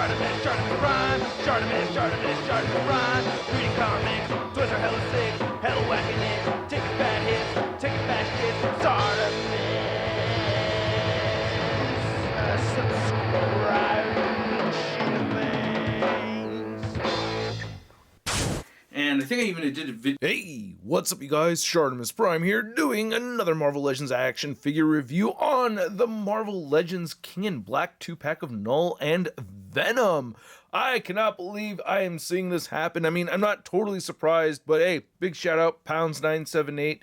ShartimusPrime, ShartimusPrime. Reading comics, toys are hella sick, hella whacking it, taking bad hits, taking bad shit. Subscribe. And I think I even did a video. Hey, what's up you guys? ShartimusPrime here, doing another Marvel Legends action figure review on the Marvel Legends King in Black 2-pack of Knull and Venom. I cannot believe I am seeing this happen. I mean, I'm not totally surprised, but hey, big shout out, Pounds978.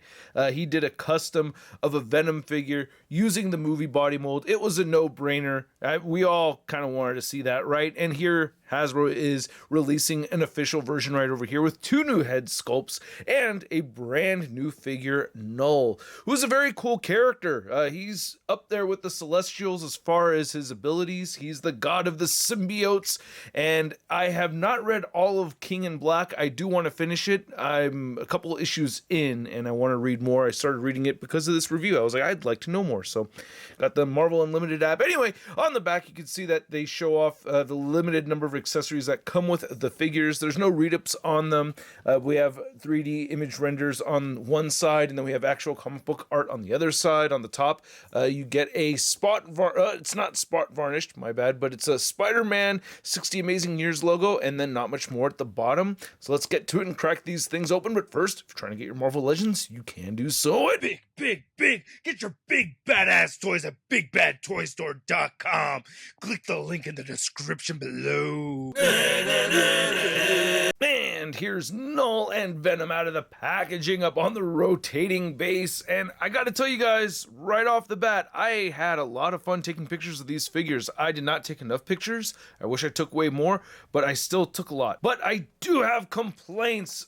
He did a custom of a Venom figure using the movie body mold. It was a no-brainer. We all kind of wanted to see that, right? And here, Hasbro is releasing an official version right over here with 2 new head sculpts and a brand new figure, Knull, who's a very cool character. He's up there with the Celestials as far as his abilities. He's the god of the symbiotes. And I have not read all of King in Black. I do want to finish it. I'm a couple issues in, and I want to read more. I started reading it because of this review. I was like, I'd like to know more. So, got the Marvel Unlimited app. Anyway, on the back, you can see that they show off the limited number of accessories that come with the figures. There's no read-ups on them. We have 3D image renders on one side, and then we have actual comic book art on the other side. On the top, you get a it's not spot varnished, my bad, but it's a Spider-Man 60 Amazing Years logo, and then not much more at the bottom. So let's get to it and crack these things open. But first, if you're trying to get your Marvel Legends, you can do so at Big. Get your big badass toys at BigBadToyStore.com. Click the link in the description below. And here's Knull and Venom out of the packaging up on the rotating base. And I gotta tell you guys, right off the bat, I had a lot of fun taking pictures of these figures. I did not take enough pictures. I wish I took way more, but I still took a lot. But I do have complaints,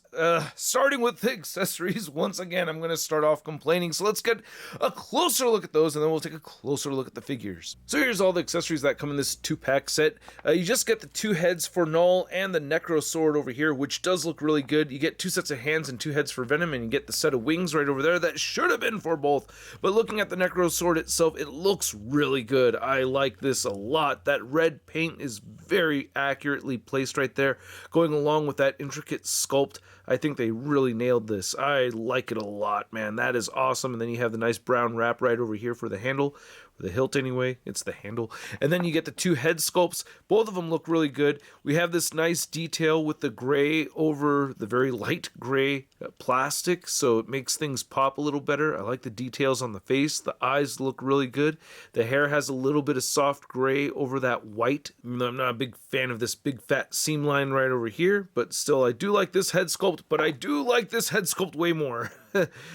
starting with the accessories. Once again, I'm gonna start off complaining. So let's get a closer look at those, and then we'll take a closer look at the figures. So here's all the accessories that come in this 2-pack set. You just get the 2 heads for Knull and the Necro Sword over here, which does look really good. You get 2 sets of hands and 2 heads for Venom, and you get the set of wings right over there that should have been for both. But looking at the Necro Sword itself, it looks really good. I like this a lot. That red paint is very accurately placed right there, going along with that intricate sculpt. I think they really nailed this. I like it a lot, man. That is awesome. And then you have the nice brown wrap right over here for the handle, or the hilt anyway. It's the handle. And then you get the 2 head sculpts. Both of them look really good. We have this nice detail with the gray over the very light gray plastic, so it makes things pop a little better. I like the details on the face. The eyes look really good. The hair has a little bit of soft gray over that white. I'm not a big fan of this big fat seam line right over here, but still I do like this head sculpt, but I do like this head sculpt way more.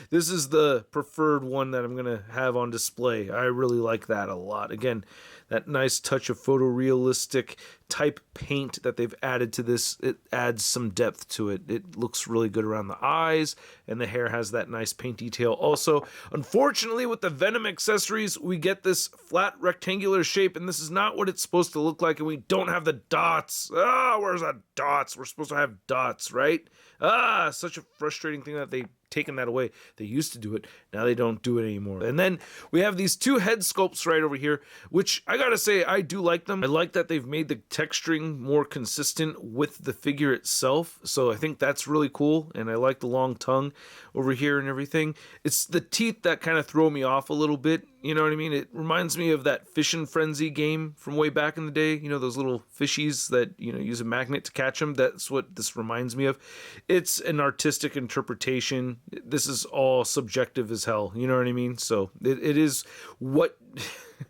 This is the preferred one that I'm going to have on display. I really like that a lot. Again, that nice touch of photorealistic type paint that they've added to this, it adds some depth to it. It looks really good around the eyes, and the hair has that nice paint detail also. Unfortunately, with the Venom accessories, we get this flat rectangular shape, and this is not what it's supposed to look like, and we don't have the dots. Where's the dots? We're supposed to have dots, right? Such a frustrating thing that they've taken that away. They used to do it, now they don't do it anymore. And then we have these 2 head sculpts right over here, which I gotta say, I do like them. I like that they've made the texturing more consistent with the figure itself, so I think that's really cool, and I like the long tongue over here and everything. It's the teeth that kind of throw me off a little bit, you know what I mean? It reminds me of that Fishin' Frenzy game from way back in the day, you know, those little fishies that, you know, use a magnet to catch them. That's what this reminds me of. It's an artistic interpretation. This is all subjective as hell, you know what I mean? So it is what...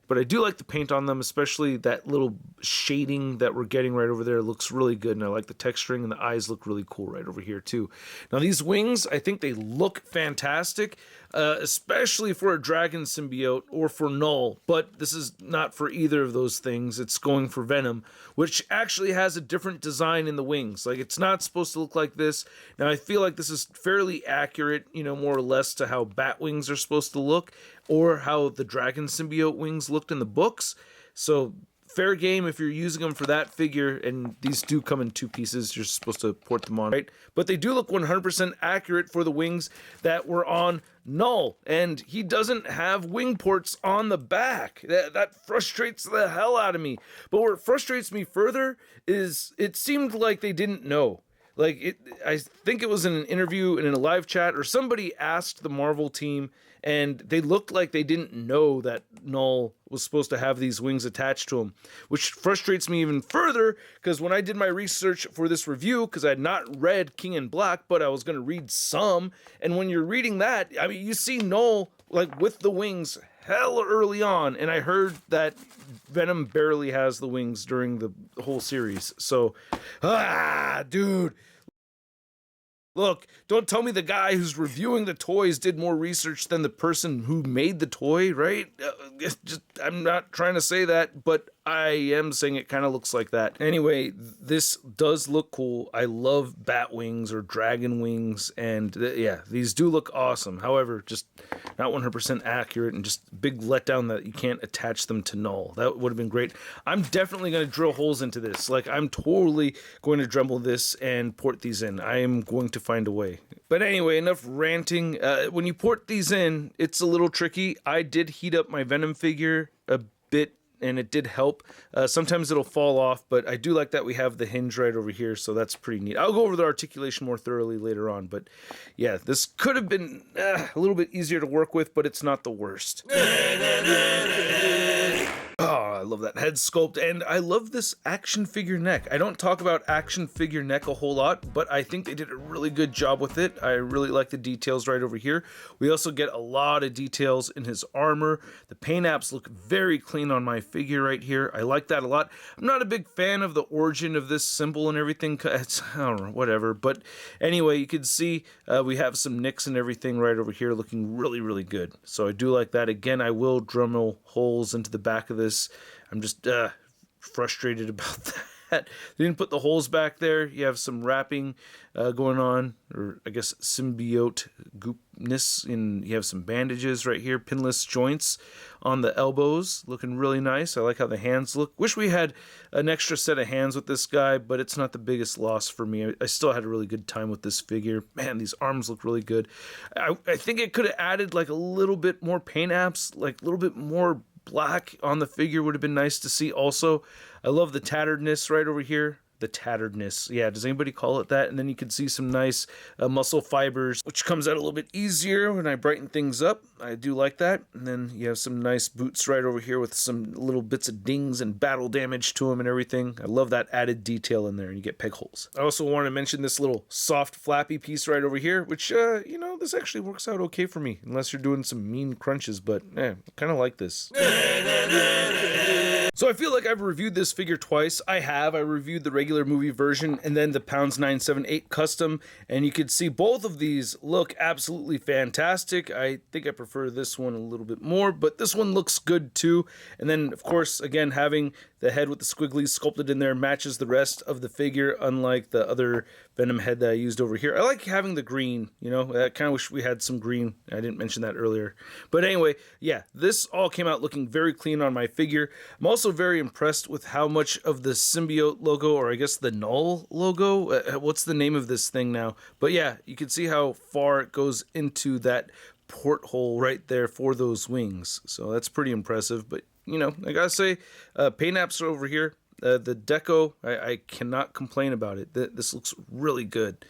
But I do like the paint on them, especially that little shading that we're getting right over there. It looks really good, and I like the texturing, and the eyes look really cool right over here too. Now these wings, I think they look fantastic, especially for a dragon symbiote or for Knull, but this is not for either of those things. It's going for Venom, which actually has a different design in the wings. Like, it's not supposed to look like this. Now I feel like this is fairly accurate, you know, more or less to how bat wings are supposed to look, or how the dragon symbiote wings looked in the books. So fair game if you're using them for that figure, and these do come in 2 pieces. You're supposed to port them on, right? But they do look 100% accurate for the wings that were on Knull, and he doesn't have wing ports on the back. That frustrates the hell out of me. But what frustrates me further is it seemed like they didn't know. Like, I think it was in an interview and in a live chat, or somebody asked the Marvel team, and they looked like they didn't know that Knull was supposed to have these wings attached to him, which frustrates me even further, because when I did my research for this review, because I had not read King in Black, but I was going to read some, and when you're reading that, I mean, you see Knull, like, with the wings hell early on, and I heard that Venom barely has the wings during the whole series. So, dude. Look, don't tell me the guy who's reviewing the toys did more research than the person who made the toy, right? I'm not trying to say that, but I am saying it kind of looks like that. Anyway, this does look cool. I love bat wings or dragon wings, and yeah, these do look awesome. However, just not 100% accurate, and just big letdown that you can't attach them to Knull. That would have been great. I'm definitely going to drill holes into this. Like, I'm totally going to Dremel this and port these in. I am going to find a way. But anyway, enough ranting. When you port these in, it's a little tricky. I did heat up my Venom figure a bit, and it did help. Sometimes it'll fall off, but I do like that we have the hinge right over here, so that's pretty neat. I'll go over the articulation more thoroughly later on, but yeah, this could have been a little bit easier to work with, but it's not the worst. Oh, I love that head sculpt, and I love this action figure neck. I don't talk about action figure neck a whole lot, but I think they did a really good job with it. I really like the details right over here. We also get a lot of details in his armor. The paint apps look very clean on my figure right here. I like that a lot. I'm not a big fan of the origin of this symbol and everything. It's, I don't know, whatever. But anyway, you can see we have some nicks and everything right over here looking really, really good. So I do like that. Again, I will Dremel holes into the back of this. I'm just frustrated about that. They didn't put the holes back there. You have some wrapping going on, or I guess symbiote goopness, and you have some bandages right here, pinless joints on the elbows, looking really nice. I like how the hands look. Wish we had an extra set of hands with this guy, but it's not the biggest loss for me. I still had a really good time with this figure. Man, these arms look really good. I think it could have added like a little bit more paint apps, like a little bit more black on the figure would have been nice to see also. I love the tatteredness right over here. The tatteredness. Yeah, does anybody call it that? And then you can see some nice muscle fibers, which comes out a little bit easier when I brighten things up. I do like that. And then you have some nice boots right over here with some little bits of dings and battle damage to them and everything. I love that added detail in there, and you get peg holes. I also want to mention this little soft flappy piece right over here, which, you know, this actually works out okay for me, unless you're doing some mean crunches, but I kind of like this. So I feel like I've reviewed this figure twice. I have. I reviewed the regular movie version and then the Pounds 978 custom, and you can see both of these look absolutely fantastic. I think I prefer this one a little bit more, but this one looks good too. And then, of course, again, having the head with the squigglies sculpted in there matches the rest of the figure, unlike the other Venom head that I used over here. I like having the green, you know, I kind of wish we had some green. I didn't mention that earlier. But anyway, yeah, this all came out looking very clean on my figure. I'm also very impressed with how much of the symbiote logo, or I guess the Knull logo, what's the name of this thing now? But yeah, you can see how far it goes into that porthole right there for those wings. So that's pretty impressive. But, you know, I gotta say, paint apps are over here. The deco, I cannot complain about it. This looks really good.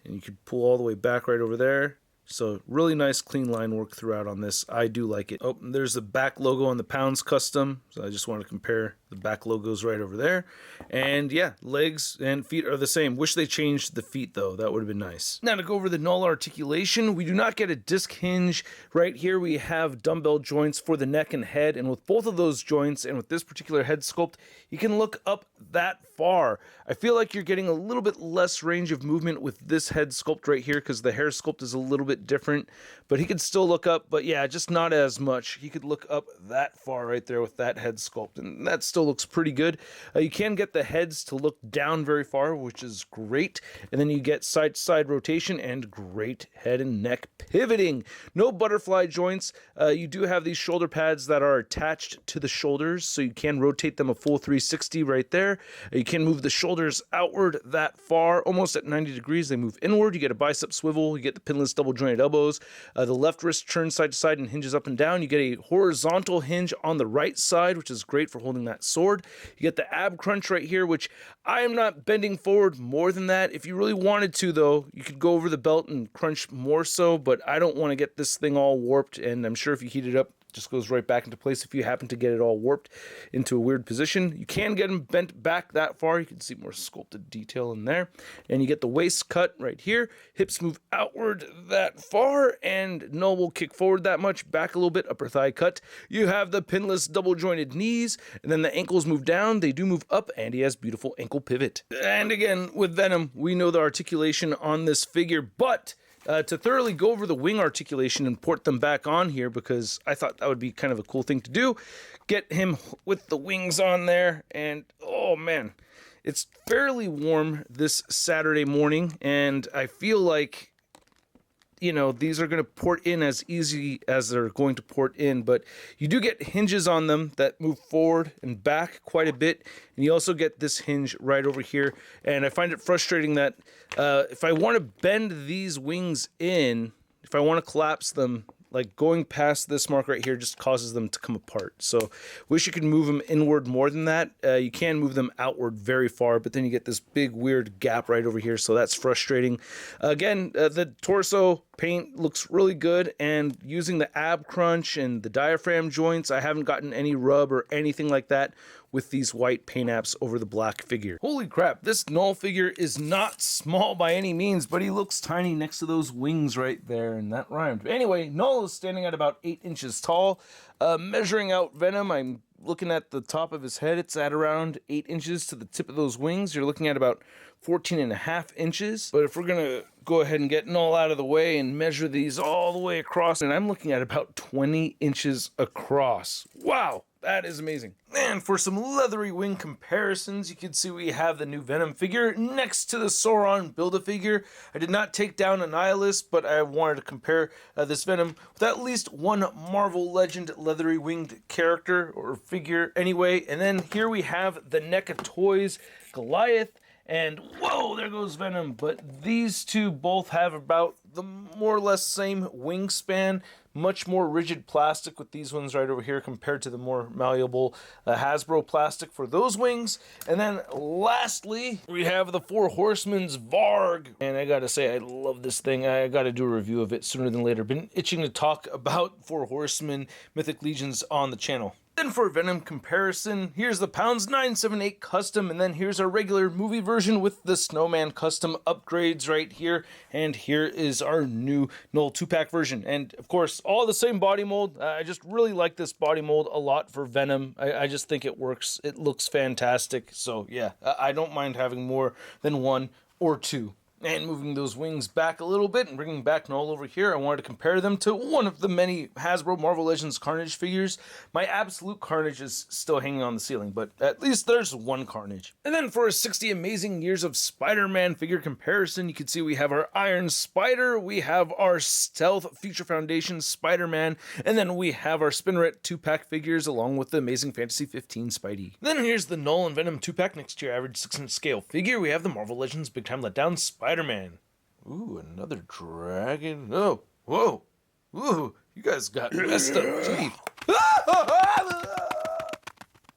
And you could pull all the way back right over there. So really nice clean line work throughout on this. I do like it. Oh, there's the back logo on the Pounds custom. So I just want to compare the back logos right over there. And yeah, legs and feet are the same. Wish they changed the feet though. That would have been nice. Now to go over the Knull articulation, we do not get a disc hinge. Right here we have dumbbell joints for the neck and head. And with both of those joints and with this particular head sculpt, you can look up that far. I feel like you're getting a little bit less range of movement with this head sculpt right here because the hair sculpt is a little bit different, but he could still look up, but yeah, just not as much. He could look up that far right there with that head sculpt, and that still torso looks pretty good. You can get the heads to look down very far, which is great. And then you get side-to-side rotation and great head and neck pivoting. No butterfly joints. You do have these shoulder pads that are attached to the shoulders, so you can rotate them a full 360 right there. You can move the shoulders outward that far, almost at 90 degrees. They move inward. You get a bicep swivel. You get the pinless double jointed elbows. The left wrist turns side to side and hinges up and down. You get a horizontal hinge on the right side, which is great for holding that sword. You get the ab crunch right here, which I am not bending forward more than that. If you really wanted to, though, you could go over the belt and crunch more so, but I don't want to get this thing all warped, and I'm sure if you heat it up, just goes right back into place if you happen to get it all warped into a weird position. You can get them bent back that far. You can see more sculpted detail in there. And you get the waist cut right here. Hips move outward that far, and Knull will kick forward that much, back a little bit, upper thigh cut. You have the pinless double jointed knees, and then the ankles move down. They do move up, and he has beautiful ankle pivot. And again, with Venom, we know the articulation on this figure, but to thoroughly go over the wing articulation and port them back on here, because I thought that would be kind of a cool thing to do. Get him with the wings on there, and oh man, it's fairly warm this Saturday morning, and I feel like, you know, these are going to port in as easy as they're going to port in, but you do get hinges on them that move forward and back quite a bit, and you also get this hinge right over here, and I find it frustrating that if I want to bend these wings in, if I want to collapse them, like going past this mark right here just causes them to come apart. So wish you could move them inward more than that. You can move them outward very far, but then you get this big weird gap right over here, so that's frustrating. Again, the torso paint looks really good, and using the ab crunch and the diaphragm joints, I haven't gotten any rub or anything like that with these white paint apps over the black figure. Holy crap, this Knull figure is not small by any means, but he looks tiny next to those wings right there, and that rhymed. Anyway, Knull is standing at about 8 inches tall. Measuring out Venom, I'm looking at the top of his head. It's at around 8 inches to the tip of those wings. You're looking at about 14.5 inches. But if we're gonna go ahead and get Knull out of the way and measure these all the way across, and I'm looking at about 20 inches across. Wow, that is amazing. And for some leathery wing comparisons, you can see we have the new Venom figure next to the Sauron Build-A-Figure. I did not take down Annihilus, but I wanted to compare this Venom with at least one Marvel Legend leathery winged character or figure anyway. And then here we have the NECA Toys Goliath. And whoa, there goes Venom. But these two both have about the more or less same wingspan, much more rigid plastic with these ones right over here compared to the more malleable Hasbro plastic for those wings. And then lastly, we have the Four Horsemen's Varg. And I gotta say, I love this thing. I gotta do a review of it sooner than later. Been itching to talk about Four Horsemen Mythic Legions on the channel. Then for Venom comparison, here's the Pounds 978 custom, and then here's our regular movie version with the Snowman custom upgrades right here, and here is our new Knull 2-pack version. And of course, all the same body mold. I just really like this body mold a lot for Venom. I just think it works. It looks fantastic. So yeah, I don't mind having more than one or two. And moving those wings back a little bit and bringing back Knull over here, I wanted to compare them to one of the many Hasbro Marvel Legends Carnage figures. My absolute Carnage is still hanging on the ceiling, but at least there's one Carnage. And then for a 60 Amazing Years of Spider-Man figure comparison, you can see we have our Iron Spider, we have our Stealth Future Foundation Spider-Man, and then we have our Spinneret 2-pack figures along with the Amazing Fantasy 15 Spidey. Then here's the Knull and Venom 2-pack next to your average 6-inch scale figure. We have the Marvel Legends Big Time Letdown Spider-Man. Ooh, another dragon. Oh, whoa. Ooh, you guys got messed up teeth.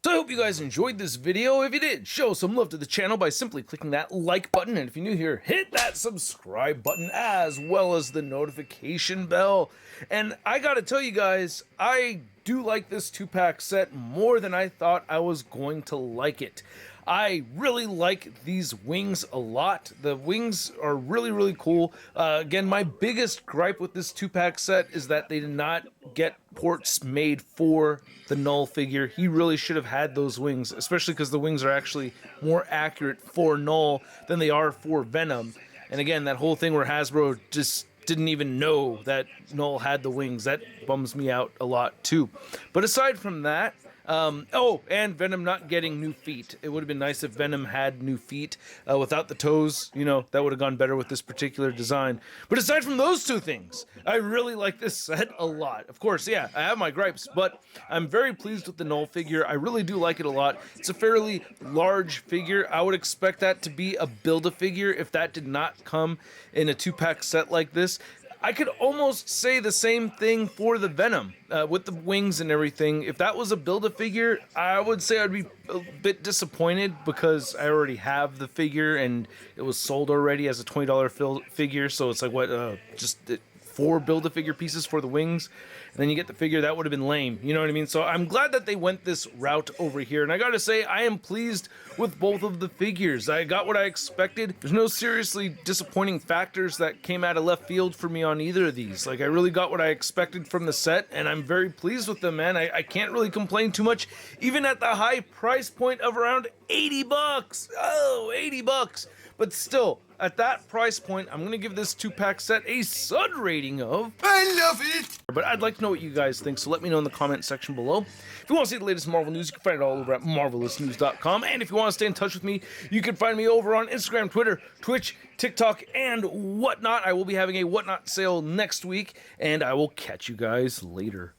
So I hope you guys enjoyed this video. If you did, show some love to the channel by simply clicking that like button. And if you're new here, hit that subscribe button as well as the notification bell. And I gotta tell you guys, I do like this 2-pack set more than I thought I was going to like it. I really like these wings a lot. The wings are really, really cool. Again, my biggest gripe with this 2-pack set is that they did not get ports made for the Knull figure. He really should have had those wings, especially because the wings are actually more accurate for Knull than they are for Venom. And again, that whole thing where Hasbro just didn't even know that Knull had the wings, that bums me out a lot too. But aside from that, Oh, and Venom not getting new feet. It would have been nice if Venom had new feet without the toes. You know, that would have gone better with this particular design. But aside from those two things, I really like this set a lot. Of course, yeah, I have my gripes, but I'm very pleased with the Knull figure. I really do like it a lot. It's a fairly large figure. I would expect that to be a Build-A-Figure if that did not come in a 2-pack set like this. I could almost say the same thing for the Venom, with the wings and everything. If that was a Build-A-Figure, I would say I'd be a bit disappointed because I already have the figure and it was sold already as a $20 figure, so it's like, what, just 4 Build-A-Figure pieces for the wings, and then you get the figure. That would have been lame, you know what I mean? So I'm glad that they went this route over here, and I gotta say, I am pleased with both of the figures. I got what I expected. There's no seriously disappointing factors that came out of left field for me on either of these. Like, I really got what I expected from the set, and I'm very pleased with them, man. I can't really complain too much, even at the high price point of around 80 bucks. Oh, 80 bucks. But still, at that price point, I'm going to give this 2-pack set a Sud rating of... I love it! But I'd like to know what you guys think, so let me know in the comment section below. If you want to see the latest Marvel news, you can find it all over at marvelousnews.com. And if you want to stay in touch with me, you can find me over on Instagram, Twitter, Twitch, TikTok, and whatnot. I will be having a whatnot sale next week, and I will catch you guys later.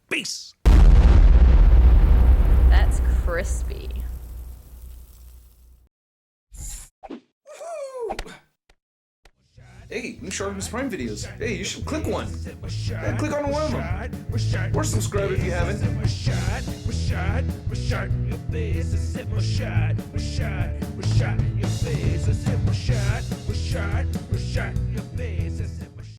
Peace! That's crispy. Hey, new ShartimusPrime videos. Hey, you should click one. Yeah, click on one of them. Or subscribe if you haven't.